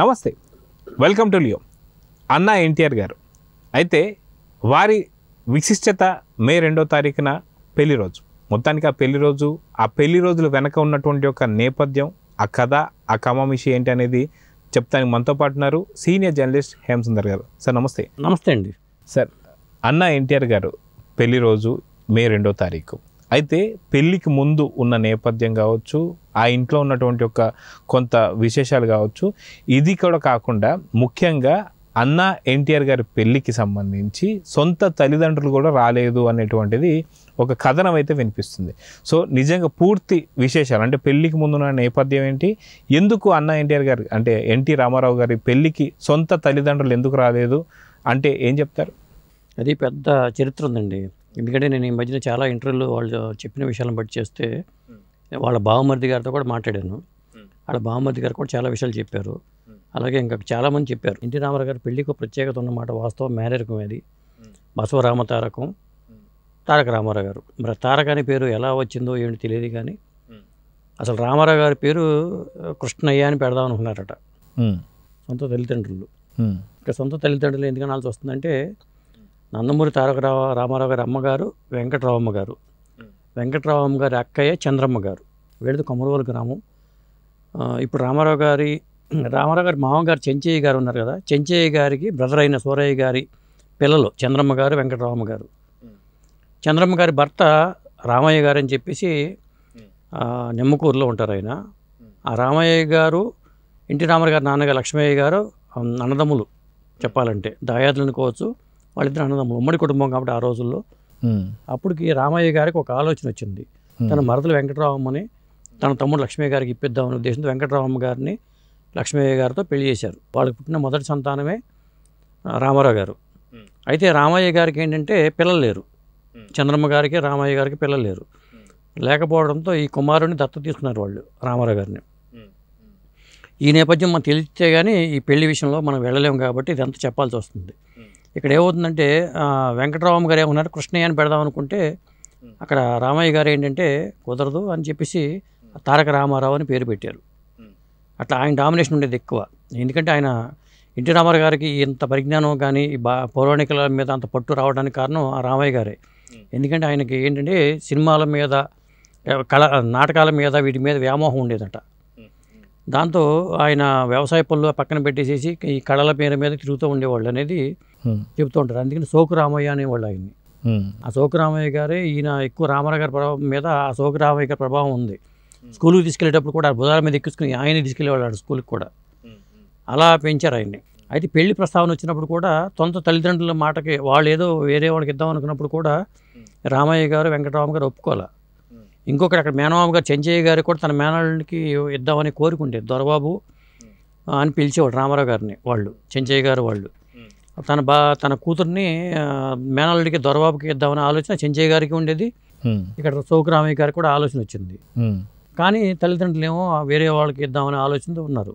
నమస్తే, welcome to Leo. అన్నా ఎన్టీఆర్ గారు అయితే వారి విశిష్టత మే 2వ తారీఖున పెళ్లి రోజు. మొత్తానికి ఆ పెళ్లి రోజులు వెనక ఉన్నటువంటి ఒక నేపథ్యం, ఆ కథ, ఆ కమామిషి ఏంటి అనేది చెప్తానికి మనతో పాటు ఉన్నారు సీనియర్ జర్నలిస్ట్ హేమసుందర్ గారు. సార్ నమస్తే. నమస్తే అండి. సార్, అన్నా ఎన్టీఆర్ గారు పెళ్లి రోజు మే 2వ తారీఖు. అయితే పెళ్ళికి ముందు ఉన్న నేపథ్యం కావచ్చు, ఆ ఇంట్లో ఉన్నటువంటి ఒక కొంత విశేషాలు కావచ్చు, ఇది కూడా కాకుండా ముఖ్యంగా అన్నా ఎన్టీఆర్ గారి పెళ్ళికి సంబంధించి సొంత తల్లిదండ్రులు కూడా రాలేదు అనేటువంటిది ఒక కథనం అయితే వినిపిస్తుంది. సో నిజంగా పూర్తి విశేషాలు అంటే పెళ్ళికి ముందున్న నేపథ్యం ఏంటి, ఎందుకు అన్నా ఎన్టీఆర్ గారు అంటే ఎన్టీ రామారావు గారి పెళ్ళికి సొంత తల్లిదండ్రులు ఎందుకు రాలేదు అంటే ఏం చెప్తారు? అది పెద్ద చరిత్ర ఉందండి. ఎందుకంటే నేను ఈ మధ్యన చాలా ఇంటర్వ్యూలు వాళ్ళు చెప్పిన విషయాలను బట్టి చేస్తే వాళ్ళ బావమరిది గారితో కూడా మాట్లాడాను. వాళ్ళ బావమరిది గారు కూడా చాలా విషయాలు చెప్పారు. అలాగే ఇంకా చాలామంది చెప్పారు. ఎన్టీ రామారావు గారి పెళ్ళికి ప్రత్యేకత ఉన్నమాట వాస్తవం. మేనరికం అది బసవరామ తారకం, తారక రామారావు గారు. మరి తారక అనే పేరు ఎలా వచ్చిందో ఏంటి తెలియదు, కానీ అసలు రామారావు గారి పేరు కృష్ణయ్య అని పెడదాం అనుకున్నారట సొంత తల్లిదండ్రులు. ఇంకా సొంత తల్లిదండ్రులు ఎందుకు అనాల్సి వస్తుందంటే నందమూరి తారక రామారావు గారి అమ్మగారు వెంకటరామమ్మ గారు, వెంకటరామమ్మ గారి అక్కయ్య చంద్రమ్మ గారు. వీళ్ళది కొమరవోలు గ్రామం. ఇప్పుడు రామారావు గారి మామగారు చెంచయ్య గారు ఉన్నారు కదా, చెంచయ్య గారికి బ్రదర్ అయిన సూరయ్య గారి పిల్లలు చంద్రమ్మ గారు, వెంకటరామమ్మ గారు. చంద్రమ్మ గారి భర్త రామయ్య గారు అని చెప్పేసి నిమ్మకూరులో ఉంటారు ఆయన. ఆ రామయ్య గారు ఎన్టీ రామారావు గారి నాన్నగారు లక్ష్మయ్య గారు అన్నదమ్ములు చెప్పాలంటే, దాయాదులు అనుకోవచ్చు. వాళ్ళిద్దరు అన్నదమ్ములు, ఉమ్మడి కుటుంబం కాబట్టి ఆ రోజుల్లో. అప్పటికి రామయ్య గారికి ఒక ఆలోచన వచ్చింది. తన మరదలు వెంకటరామమ్మని తన తమ్ముడు లక్ష్మయ్య గారికి ఇప్పిద్దామనే ఉద్దేశంతో వెంకటరామమ్మ గారిని లక్ష్మయ్య గారితో పెళ్లి చేశారు. వాళ్ళకి పుట్టిన మొదటి సంతానమే రామారావు గారు. అయితే రామయ్య గారికి ఏంటంటే పిల్లలు లేరు. చంద్రమ్మ గారికి రామయ్య గారికి పిల్లలు లేరు. లేకపోవడంతో ఈ కుమారుడిని దత్తత తీసుకున్నారు వాళ్ళు రామారావు గారిని. ఈ నేపథ్యం మనం తెలిస్తే కానీ ఈ పెళ్లి విషయంలో మనం వెళ్ళలేము కాబట్టి ఇదంతా చెప్పాల్సి వస్తుంది. ఇక్కడ ఏమవుతుందంటే వెంకటరామమ్మ గారు ఏమన్నారు, కృష్ణయ్య అని పెడదాం అనుకుంటే అక్కడ రామయ్య గారు ఏంటంటే కుదరదు అని చెప్పేసి తారక రామారావు అని పేరు పెట్టారు. అట్లా ఆయన డామినేషన్ ఉండేది ఎక్కువ. ఎందుకంటే ఆయన ఎన్టీ రామారావు గారికి ఇంత పరిజ్ఞానం కానీ ఈ పౌరాణికల మీద అంత పట్టు రావడానికి కారణం ఆ రామయ్య గారే. ఎందుకంటే ఆయనకి ఏంటంటే సినిమాల మీద, నాటకాల మీద, వీటి మీద వ్యామోహం ఉండేదట. దాంతో ఆయన వ్యవసాయ పనులు పక్కన పెట్టేసేసి ఈ కళల పేరు మీద తిరుగుతూ ఉండేవాళ్ళు అనేది చెబుతూ ఉంటారు. అందుకని సోకు రామయ్య అనేవాళ్ళు ఆయన్ని. ఆ సోకు రామయ్య గారే ఈయన ఎక్కువ రామారావు గారి ప్రభావం మీద ఆ సోకు రామయ్య గారి ప్రభావం ఉంది. స్కూల్కి తీసుకెళ్ళేటప్పుడు కూడా భుజాల మీద ఎక్కించుకుని ఆయన తీసుకెళ్ళేవాళ్ళు స్కూల్కి కూడా. అలా పెంచారు ఆయన్ని. అయితే పెళ్లి ప్రస్తావన వచ్చినప్పుడు కూడా సొంత తల్లిదండ్రుల మాటకి వాళ్ళు ఏదో వేరే వాళ్ళకి ఇద్దాం అనుకున్నప్పుడు కూడా రామయ్య గారు వెంకటరామ గారు ఒప్పుకోవాలి. ఇంకొకటి అక్కడ మేనమామ గారు చెంచయ్య గారు కూడా తన మేనల్కి ఇద్దామని కోరుకుంటేది. దొరబాబు అని పిలిచేవాడు రామారావు గారిని వాళ్ళు, చెంచయ్య గారు వాళ్ళు. తన కూతుర్ని మేనల్లుడికి దొరబాబుకి ఇద్దామనే ఆలోచన చెంచయ్య గారికి ఉండేది. ఇక్కడ సోకు రామయ్య గారికి కూడా ఆలోచన వచ్చింది. కానీ తల్లిదండ్రులు ఏమో వేరే వాళ్ళకి ఇద్దామనే ఆలోచనతో ఉన్నారు.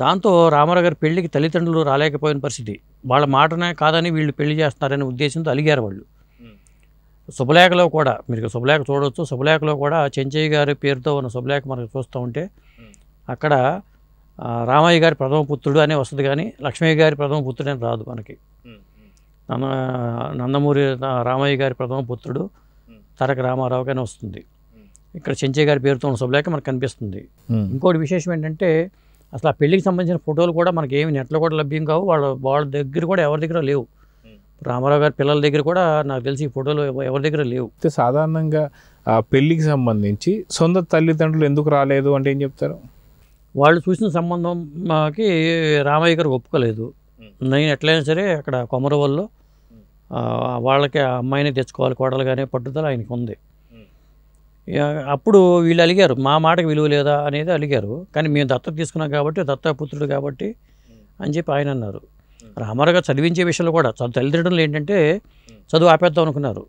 దాంతో రామారావు గారి పెళ్లికి తల్లిదండ్రులు రాలేకపోయిన పరిస్థితి. వాళ్ళ మాటనే కాదని వీళ్ళు పెళ్లి చేస్తున్నారనే ఉద్దేశంతో అలిగారు వాళ్ళు. శుభలేఖలో కూడా మీరు శుభలేఖ చూడవచ్చు. శుభలేఖలో కూడా చెంచయ్య గారి పేరుతో ఉన్న శుభలేఖ మనకు చూస్తూ ఉంటే అక్కడ రామయ్య గారి ప్రథమ పుత్రుడు అనే వస్తుంది, కానీ లక్ష్మయ్య గారి ప్రథమ పుత్రుడు అని రాదు మనకి. నందమూరి రామయ్య గారి ప్రథమ పుత్రుడు తారక రామారావు అని వస్తుంది. ఇక్కడ చెంచయ్య గారి పేరుతో ఉన్న శుభలేఖ మనకు కనిపిస్తుంది. ఇంకోటి విశేషం ఏంటంటే అసలు ఆ పెళ్లికి సంబంధించిన ఫోటోలు కూడా మనకి ఏమి నెట్లో కూడా లభ్యం కావు. వాళ్ళ దగ్గర కూడా ఎవరి దగ్గర లేవు. రామారావు గారి పిల్లల దగ్గర కూడా నాకు తెలిసి ఈ ఫోటోలు ఎవరి దగ్గర లేవు. సాధారణంగా పెళ్లికి సంబంధించి సొంత తల్లిదండ్రులు ఎందుకు రాలేదు అంటే ఏం చెప్తారు? వాళ్ళు చూసిన సంబంధంకి రామయ్య గారు ఒప్పుకోలేదు. నేను ఎట్లయినా సరే అక్కడ కొమరవోల్లో వాళ్ళకి ఆ అమ్మాయిని తెచ్చుకోవాలి కోడలుగానే పట్టుదల ఆయనకు ఉంది. అప్పుడు వీళ్ళు అలిగారు, మా మాటకి విలువ లేదా అనేది అలిగారు. కానీ మేము దత్తత తీసుకున్నాం కాబట్టి, దత్తపుత్రుడు కాబట్టి అని చెప్పి ఆయన అన్నారు. రామారావు గారు చదివించే విషయంలో కూడా తల్లిదండ్రులు ఏంటంటే చదువు ఆపేద్దాం అనుకున్నారు.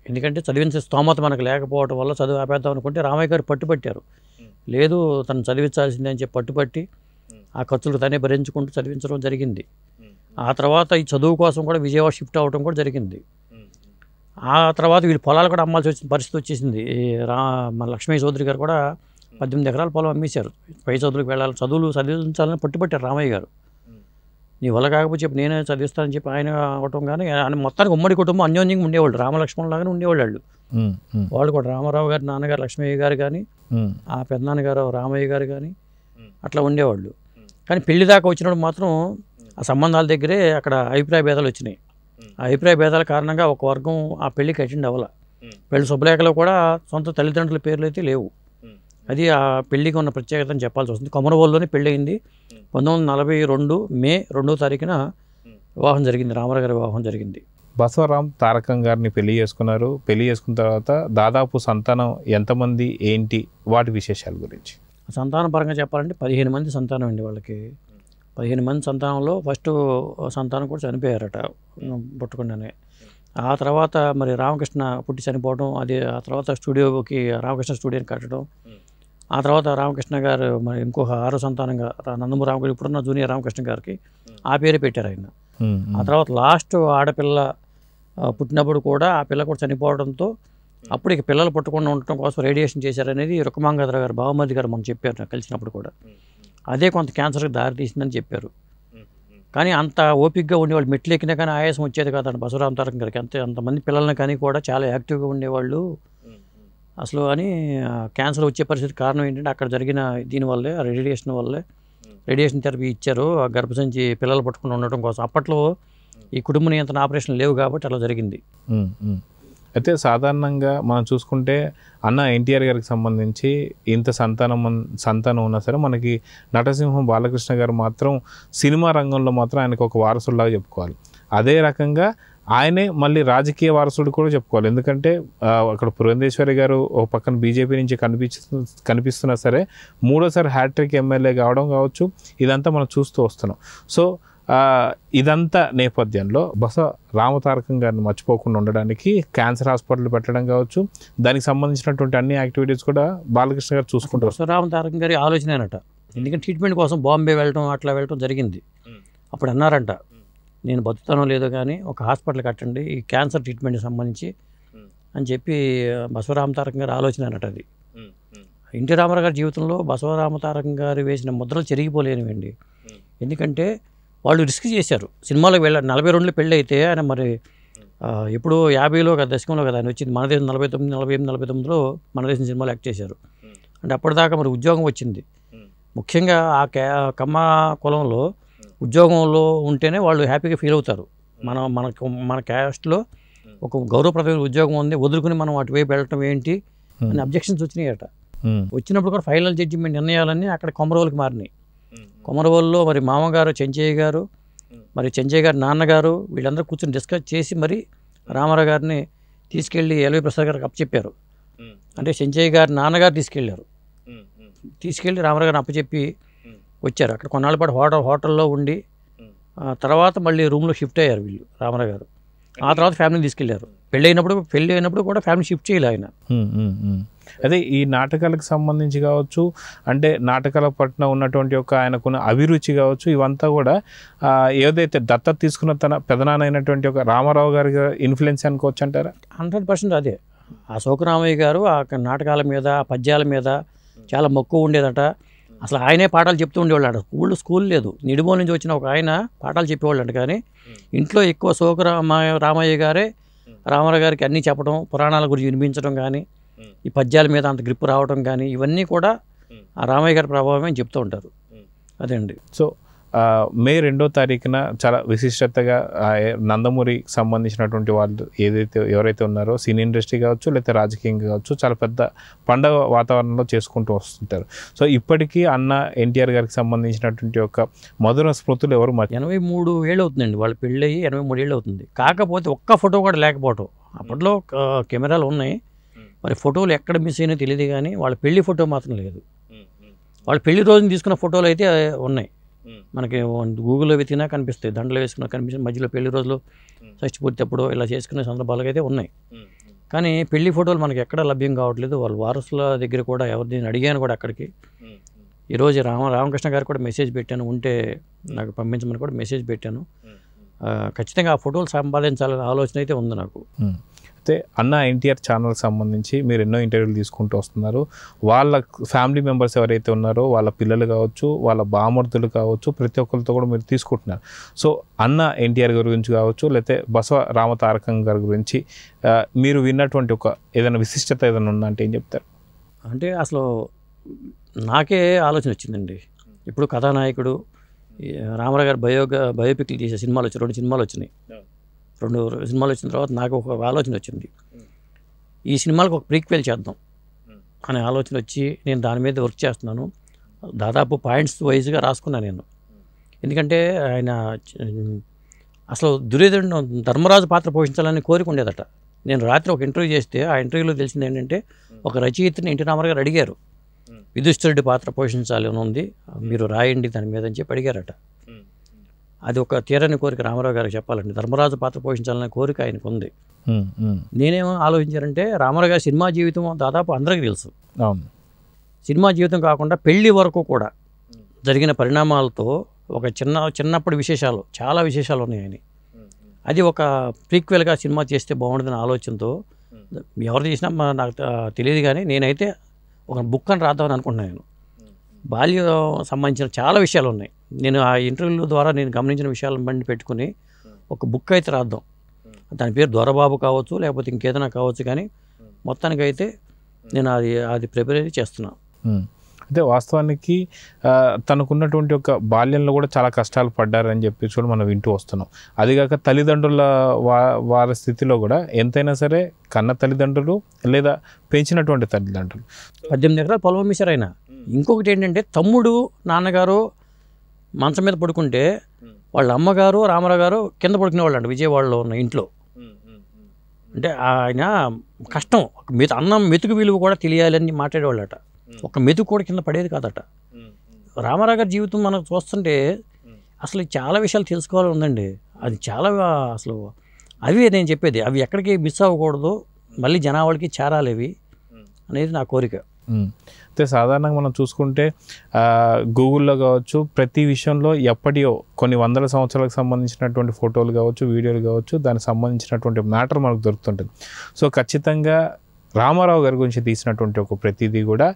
ఎందుకంటే చదివించే స్తోమత మనకు లేకపోవడం వల్ల చదువు ఆపేద్దాం అనుకుంటే రామయ్య గారు పట్టుపట్టారు. లేదు, తను చదివించాల్సిందే అని చెప్పి పట్టుపట్టి ఆ ఖర్చులు తనే భరించుకుంటూ చదివించడం జరిగింది. ఆ తర్వాత ఈ చదువు కోసం కూడా విజయవాడ షిఫ్ట్ అవ్వడం కూడా జరిగింది. ఆ తర్వాత వీళ్ళు పొలాలు కూడా అమ్మాల్సి వచ్చిన పరిస్థితి వచ్చేసింది. మన లక్ష్మీ చౌదరి గారు కూడా 18 ఎకరాల పొలం అమ్మేశారు. పై చదువులకు వెళ్ళాలి, చదివించాలని పట్టుబట్టారు రామయ్య గారు. నీ వల్ల కాకపోతే చెప్పి నేనే చదివిస్తానని చెప్పి ఆయన అవటం కానీ ఆయన మొత్తానికి ఉమ్మడి కుటుంబం అన్యోన్యంగా ఉండేవాళ్ళు, రామలక్ష్మణులాగానే ఉండేవాళ్ళు వాళ్ళు. వాళ్ళు కూడా రామారావు గారి నాన్నగారు లక్ష్మయ్య గారు కానీ ఆ పెద్దనాన్నగారు రామయ్య గారు కానీ అట్లా ఉండేవాళ్ళు. కానీ పెళ్లి దాకా వచ్చినప్పుడు మాత్రం ఆ సంబంధాల దగ్గరే అక్కడ అభిప్రాయ భేదాలు వచ్చినాయి. ఆ అభిప్రాయ భేదాల కారణంగా ఒక వర్గం ఆ పెళ్లికి అటెండ్ అవ్వాల. పెళ్లి శుభలేఖలో కూడా సొంత తల్లిదండ్రుల పేర్లు అయితే లేవు. అది ఆ పెళ్లికి ఉన్న ప్రత్యేకత అని చెప్పాల్సి వస్తుంది. కొమరవోలులోనే పెళ్ళి అయింది. 1942 మే 2వ తారీఖున వివాహం జరిగింది, రామారావు గారి వివాహం జరిగింది. బసవరాం తారకం గారిని పెళ్లి చేసుకున్నారు. పెళ్లి చేసుకున్న తర్వాత దాదాపు సంతానం ఎంతమంది, ఏంటి వాటి విశేషాల గురించి? సంతానం పరంగా చెప్పాలంటే 15 మంది సంతానం అండి వాళ్ళకి. 15 మంది సంతానంలో ఫస్ట్ సంతానం కూడా చనిపోయారట పుట్టకుండానే. ఆ తర్వాత మరి రామకృష్ణ పుట్టి చనిపోవడం, అది ఆ తర్వాత స్టూడియోకి రామకృష్ణ స్టూడియోని కట్టడం, ఆ తర్వాత రామకృష్ణ గారు మరి ఇంకొక 6వ సంతానంగా నందమూరి రామకృష్ణ ఇప్పుడున్న జూనియర్ రామకృష్ణ గారికి ఆ పేరే పెట్టారు ఆయన. ఆ తర్వాత లాస్ట్ ఆడపిల్ల పుట్టినప్పుడు కూడా ఆ పిల్ల కూడా చనిపోవడంతో అప్పుడు ఇక పిల్లలు పుట్టకుండా ఉండటం కోసం రేడియేషన్ చేశారనేది రుక్మాంగధర గారు బావమర్ది గారు మనం చెప్పారు నాకు కలిసినప్పుడు కూడా. అదే కొంత క్యాన్సర్కి దారి తీసిందని చెప్పారు. కానీ అంత ఓపిక్గా ఉండేవాళ్ళు, మెట్లు ఎక్కినా కానీ ఆయాసం వచ్చేది కాదండి బసవరాం తారకం గారికి. అంతమంది పిల్లల్ని కానీ కూడా చాలా యాక్టివ్గా ఉండేవాళ్ళు అసలు. అని క్యాన్సర్ వచ్చే పరిస్థితి కారణం ఏంటంటే అక్కడ జరిగిన దీనివల్లే, ఆ రేడియేషన్ థెరపీ ఇచ్చారు ఆ గర్భసంచి పిల్లలు పట్టుకుని ఉండటం కోసం. అప్పట్లో ఈ కుటుంబ నియంత్రణ ఆపరేషన్ లేవు కాబట్టి అలా జరిగింది. అయితే సాధారణంగా మనం చూసుకుంటే అన్న ఎన్టీఆర్ గారికి సంబంధించి ఇంత సంతానం ఉన్నా సరే మనకి నటసింహం బాలకృష్ణ గారు మాత్రం సినిమా రంగంలో మాత్రం ఆయనకు ఒక వారసుడిలాగా చెప్పుకోవాలి. అదే రకంగా ఆయనే మళ్ళీ రాజకీయ వారసుడు కూడా చెప్పుకోవాలి. ఎందుకంటే అక్కడ పురంధేశ్వరి గారు ఒక పక్కన బీజేపీ నుంచి కనిపిస్తున్నా సరే 3వసారి హ్యాట్రిక్ ఎమ్మెల్యే కావడం కావచ్చు, ఇదంతా మనం చూస్తూ వస్తున్నాం. సో ఇదంతా నేపథ్యంలో రామతారకం గారిని మర్చిపోకుండా ఉండడానికి క్యాన్సర్ హాస్పిటల్ పెట్టడం కావచ్చు, దానికి సంబంధించినటువంటి అన్ని యాక్టివిటీస్ కూడా బాలకృష్ణ గారు చూసుకుంటారు. రామతారకం గారి ఆలోచనేనట. ఎందుకంటే ట్రీట్మెంట్ కోసం బాంబే అట్లా వెళ్ళటం జరిగింది. అప్పుడు అన్నారంట, నేను బతుకుతానో లేదో కానీ ఒక హాస్పిటల్ కట్టండి ఈ క్యాన్సర్ ట్రీట్మెంట్కి సంబంధించి అని చెప్పి బసవరామతారకం గారి ఆలోచన అన్నట్టు. అది ఎన్టీ రామారావు గారి జీవితంలో బసవరామతారకం గారు వేసిన ముద్రలు చెరిగిపోలేనివండి. ఎందుకంటే వాళ్ళు రిస్క్ చేశారు. సినిమాలోకి వెళ్ళారు. 42లో పెళ్ళి అయితే ఆయన మరి ఎప్పుడో 50లో కదా దశకంలో కదా ఆయన వచ్చింది. మన దేశం 49లో మన దేశం సినిమాలో యాక్ట్ చేశారు. అంటే అప్పటిదాకా మరి ఉద్యోగం వచ్చింది. ముఖ్యంగా ఆ కమ్మ కులంలో ఉద్యోగంలో ఉంటేనే వాళ్ళు హ్యాపీగా ఫీల్ అవుతారు. మన క్యాస్ట్లో ఒక గౌరవప్రదమైన ఉద్యోగం ఉంది, వదులుకుని మనం అటువైపు వెళ్ళటం ఏంటి అని అబ్జెక్షన్స్ వచ్చినాయట. వచ్చినప్పుడు కూడా ఫైనల్ జడ్జిమెంట్ నిర్ణయాలన్నీ అక్కడ కొమరవోలుకి మారినాయి. కొమరవోలులో మరి మామగారు చెంచయ్య గారు, మరి చెంచయ్య గారి నాన్నగారు వీళ్ళందరూ కూర్చొని డిస్కస్ చేసి మరి రామారావు గారిని తీసుకెళ్ళి ఎల్వి ప్రసాద్ గారికి అప్పచెప్పారు. అంటే చెంచయ్య గారి నాన్నగారు తీసుకెళ్ళి రామారావు గారిని అప్పచెప్పి వచ్చారు. అక్కడ కొన్నాళ్ళ పాటు హోటల్లో ఉండి తర్వాత మళ్ళీ రూమ్లో షిఫ్ట్ అయ్యారు వీళ్ళు రామారావు గారు. ఆ తర్వాత ఫ్యామిలీని తీసుకెళ్లారు. పెళ్ళి అయినప్పుడు కూడా ఫ్యామిలీ షిఫ్ట్ చేయలే ఆయన. అదే ఈ నాటకాలకు సంబంధించి కావచ్చు, అంటే నాటకాల పట్ల ఉన్నటువంటి ఒక ఆయనకున్న అభిరుచి కావచ్చు, ఇవంతా కూడా ఏదైతే దత్తత తీసుకున్న తన పెదనాన్న అయినటువంటి ఒక రామారావు గారి ఇన్ఫ్లుయెన్స్ అనుకోవచ్చు అంటారా? 100% అదే. ఆ శోకరామయ్య గారు ఆ నాటకాల మీద, ఆ పద్యాల మీద చాలా మక్కువ ఉండేదట. అసలు ఆయనే పాఠాలు చెప్తూ ఉండేవాళ్ళు అంట. స్కూల్ లేదు, నిడుమో నుంచి వచ్చిన ఒక ఆయన పాఠాలు చెప్పేవాళ్ళు అంట. కానీ ఇంట్లో ఎక్కువ రామయ్య గారే రామారావు గారికి అన్నీ చెప్పడం, పురాణాల గురించి వినిపించడం కానీ, ఈ పద్యాల మీద అంత గ్రిప్ రావడం కానీ, ఇవన్నీ కూడా ఆ రామయ్య గారి ప్రభావమే అని చెప్తూ ఉంటారు. అదే అండి. సో మే 2వ తారీఖున చాలా విశిష్టతగా నందమూరికి సంబంధించినటువంటి వాళ్ళు ఎవరైతే ఉన్నారో సినీ ఇండస్ట్రీ కావచ్చు, లేకపోతే రాజకీయంగా కావచ్చు, చాలా పెద్ద పండగ వాతావరణంలో చేసుకుంటూ వస్తుంటారు. సో ఇప్పటికీ అన్న ఎన్టీఆర్ గారికి సంబంధించినటువంటి ఒక మధుర స్మృతులు ఎవరు 83 ఏళ్ళు అవుతుందండి వాళ్ళు పెళ్ళి అయ్యి, 83 ఏళ్ళు అవుతుంది. కాకపోతే ఒక్క ఫోటో కూడా లేకపోవటం. అప్పట్లో కెమెరాలు ఉన్నాయి, మరి ఫోటోలు ఎక్కడ మిస్ అయినా తెలియదు. కానీ వాళ్ళ పెళ్లి ఫోటో మాత్రం లేదు. వాళ్ళ పెళ్లి రోజున తీసుకున్న ఫోటోలు అయితే ఉన్నాయి, మనకి గూగుల్లో వెతికినా కనిపిస్తాయి. దండలు వేసుకున్నా కనిపిస్తుంది. మధ్యలో పెళ్లి రోజులు, షష్ఠి పూర్తి అప్పుడు ఇలా చేసుకునే సందర్భాలు అయితే ఉన్నాయి. కానీ పెళ్లి ఫోటోలు మనకి ఎక్కడ లభ్యం కావట్లేదు. వాళ్ళ వారసుల దగ్గర కూడా ఎవరిని అడిగాను కూడా అక్కడికి. ఈరోజు రామకృష్ణ గారికి కూడా మెసేజ్ పెట్టాను, ఉంటే నాకు పంపించమని కూడా మెసేజ్ పెట్టాను. ఖచ్చితంగా ఆ ఫోటోలు సంపాదించాలనే ఆలోచన అయితే ఉంది నాకు. అయితే అన్న ఎన్టీఆర్ ఛానల్ సంబంధించి మీరు ఎన్నో ఇంటర్వ్యూలు తీసుకుంటూ వస్తున్నారు. వాళ్ళ ఫ్యామిలీ మెంబర్స్ ఎవరైతే ఉన్నారో వాళ్ళ పిల్లలు కావచ్చు, వాళ్ళ బామర్దులు కావచ్చు, ప్రతి ఒక్కరితో కూడా మీరు తీసుకుంటున్నారు. సో అన్న ఎన్టీఆర్ గారి గురించి కావచ్చు, లేకపోతే బసవ రామతారకం గారి గురించి మీరు విన్నటువంటి ఒక ఏదైనా విశిష్టత ఏదైనా ఉందా అంటే ఏం చెప్తారు? అంటే అసలు నాకే ఆలోచన వచ్చిందండి. ఇప్పుడు కథానాయకుడు రామారావు గారు బయోపిక్లు చేసే సినిమాలు వచ్చాయి, 2 సినిమాలు వచ్చినాయి. 2 సినిమాలు వచ్చిన తర్వాత నాకు ఒక ఆలోచన వచ్చింది, ఈ సినిమాలకు ఒక ప్రీక్వెల్ చేద్దాం అనే ఆలోచన వచ్చి నేను దాని మీద వర్క్ చేస్తున్నాను. దాదాపు పాయింట్స్ వైజ్గా రాసుకున్నాను నేను. ఎందుకంటే ఆయన అసలు దుర్యోధను ధర్మరాజు పాత్ర పోషించాలని కోరిక ఉండేదట. నేను రాత్రి ఒక ఇంటర్వ్యూ చేస్తే ఆ ఇంటర్వ్యూలో తెలిసింది ఏంటంటే, ఒక రచయితని ఎన్టీ రామారావు గారు అడిగారు, యుధిష్ఠిరుడి పాత్ర పోషించాలి అని ఉంది, మీరు రాయండి దాని మీద అని చెప్పి అడిగారట. అది ఒక తీరని కోరిక రామారావు గారికి చెప్పాలండి. ధర్మరాజు పాత్ర పోషించాలనే కోరిక ఆయనకు ఉంది. నేనేమో ఆలోచించానంటే, రామారావు గారి సినిమా జీవితం దాదాపు అందరికీ తెలుసు. సినిమా జీవితం కాకుండా పెళ్లి వరకు కూడా జరిగిన పరిణామాలతో ఒక చిన్నప్పటి విశేషాలు, చాలా విశేషాలు ఉన్నాయి ఆయన. అది ఒక ప్రీక్వెల్గా సినిమా చేస్తే బాగుంటుందని ఆలోచనతో ఎవరు చేసినా నాకు తెలియదు, కానీ నేనైతే ఒక బుక్ అని రాద్దామని అనుకుంటున్నాను. బాల్యం సంబంధించిన చాలా విషయాలు ఉన్నాయి. నేను ఆ ఇంటర్వ్యూల ద్వారా నేను గమనించిన విషయాలను బండి పెట్టుకుని ఒక బుక్ అయితే రాద్దాం. దాని పేరు దొరబాబు కావచ్చు, లేకపోతే ఇంకేదైనా కావచ్చు, కానీ మొత్తానికైతే నేను అది ప్రిపేర్ చేస్తున్నాను. అయితే వాస్తవానికి తనకున్నటువంటి ఒక బాల్యంలో కూడా చాలా కష్టాలు పడ్డారని చెప్పి కూడా మనం వింటూ వస్తున్నాం. అదిగాక తల్లిదండ్రుల వారి స్థితిలో కూడా ఎంతైనా సరే కన్న తల్లిదండ్రులు లేదా పెంచినటువంటి తల్లిదండ్రులు 18 ఎకరాలు పొలం అమ్మేశారు ఆయన. ఇంకొకటి ఏంటంటే, తమ్ముడు నాన్నగారు మంచం మీద పడుకుంటే వాళ్ళ అమ్మగారు రామారావు గారు కింద పడుకునేవాళ్ళు అంట విజయవాడలో ఉన్న ఇంట్లో. అంటే ఆయన కష్టం, అన్నం మెతుకు విలువ కూడా తెలియాలని మాట్లాడేవాళ్ళట. ఒక మెతుకు కూడా కింద పడేది కాదట. రామారావు గారి జీవితం మనం చూస్తుంటే అసలు చాలా విషయాలు తెలుసుకోవాలని ఉందండి. అది చాలా అసలు అవి నేను చెప్పేది, అవి ఎక్కడికి మిస్ అవ్వకూడదు, మళ్ళీ జనావాళ్ళకి చేరాలి అవి అనేది నా కోరిక. అయితే సాధారణంగా మనం చూసుకుంటే గూగుల్లో కావచ్చు, ప్రతి విషయంలో ఎప్పటియో కొన్ని వందల సంవత్సరాలకు సంబంధించినటువంటి ఫోటోలు కావచ్చు, వీడియోలు కావచ్చు, దానికి సంబంధించినటువంటి మ్యాటర్ మనకు దొరుకుతుంటుంది. సో ఖచ్చితంగా రామారావు గారి గురించి తీసినటువంటి ఒక ప్రతిదీ కూడా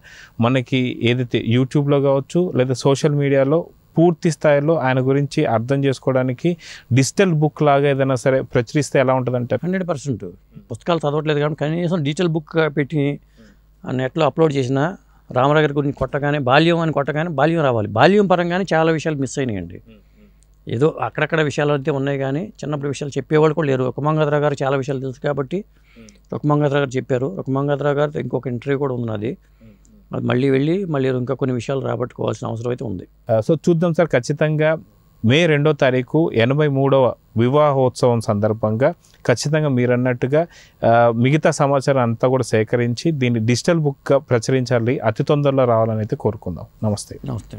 మనకి ఏదైతే యూట్యూబ్లో కావచ్చు లేదా సోషల్ మీడియాలో పూర్తి స్థాయిలో ఆయన గురించి అర్థం చేసుకోవడానికి డిజిటల్ బుక్ లాగా ఏదైనా సరే ప్రచురిస్తే ఎలా ఉంటుంది అంటే 100%. పుస్తకాలు చదవట్లేదు కాబట్టి కనీసం డిజిటల్ బుక్ పెట్టి నెట్లో అప్లోడ్ చేసిన రామారావు గారి గురించి కొట్టగానే బాల్యం అని కొట్టగానే బాల్యం రావాలి. బాల్యం పరంగానే చాలా విషయాలు మిస్ అయినాయండి. ఏదో అక్కడక్కడ విషయాలు అయితే ఉన్నాయి, కానీ చిన్నప్పుడు విషయాలు చెప్పేవాళ్ళు కూడా లేరు. రుక్మంగధరావు గారు చాలా విషయాలు తెలుసు కాబట్టి రుక్మంగధరావు గారు చెప్పారు. రుక్మంగధరావు గారితో ఇంకొక ఇంటర్వ్యూ కూడా ఉన్నది, అది మళ్ళీ వెళ్ళి ఇంకా కొన్ని విషయాలు రాబట్టుకోవాల్సిన అవసరం అయితే ఉంది. సో చూద్దాం సార్. ఖచ్చితంగా మే 2వ తారీఖు 83వ వివాహోత్సవం సందర్భంగా ఖచ్చితంగా మీరు అన్నట్టుగా మిగతా సమాచారం అంతా కూడా సేకరించి దీన్ని డిజిటల్ బుక్గా ప్రచురించాలి, అతి తొందరలో రావాలని అయితే కోరుకుందాం. నమస్తే. నమస్తే.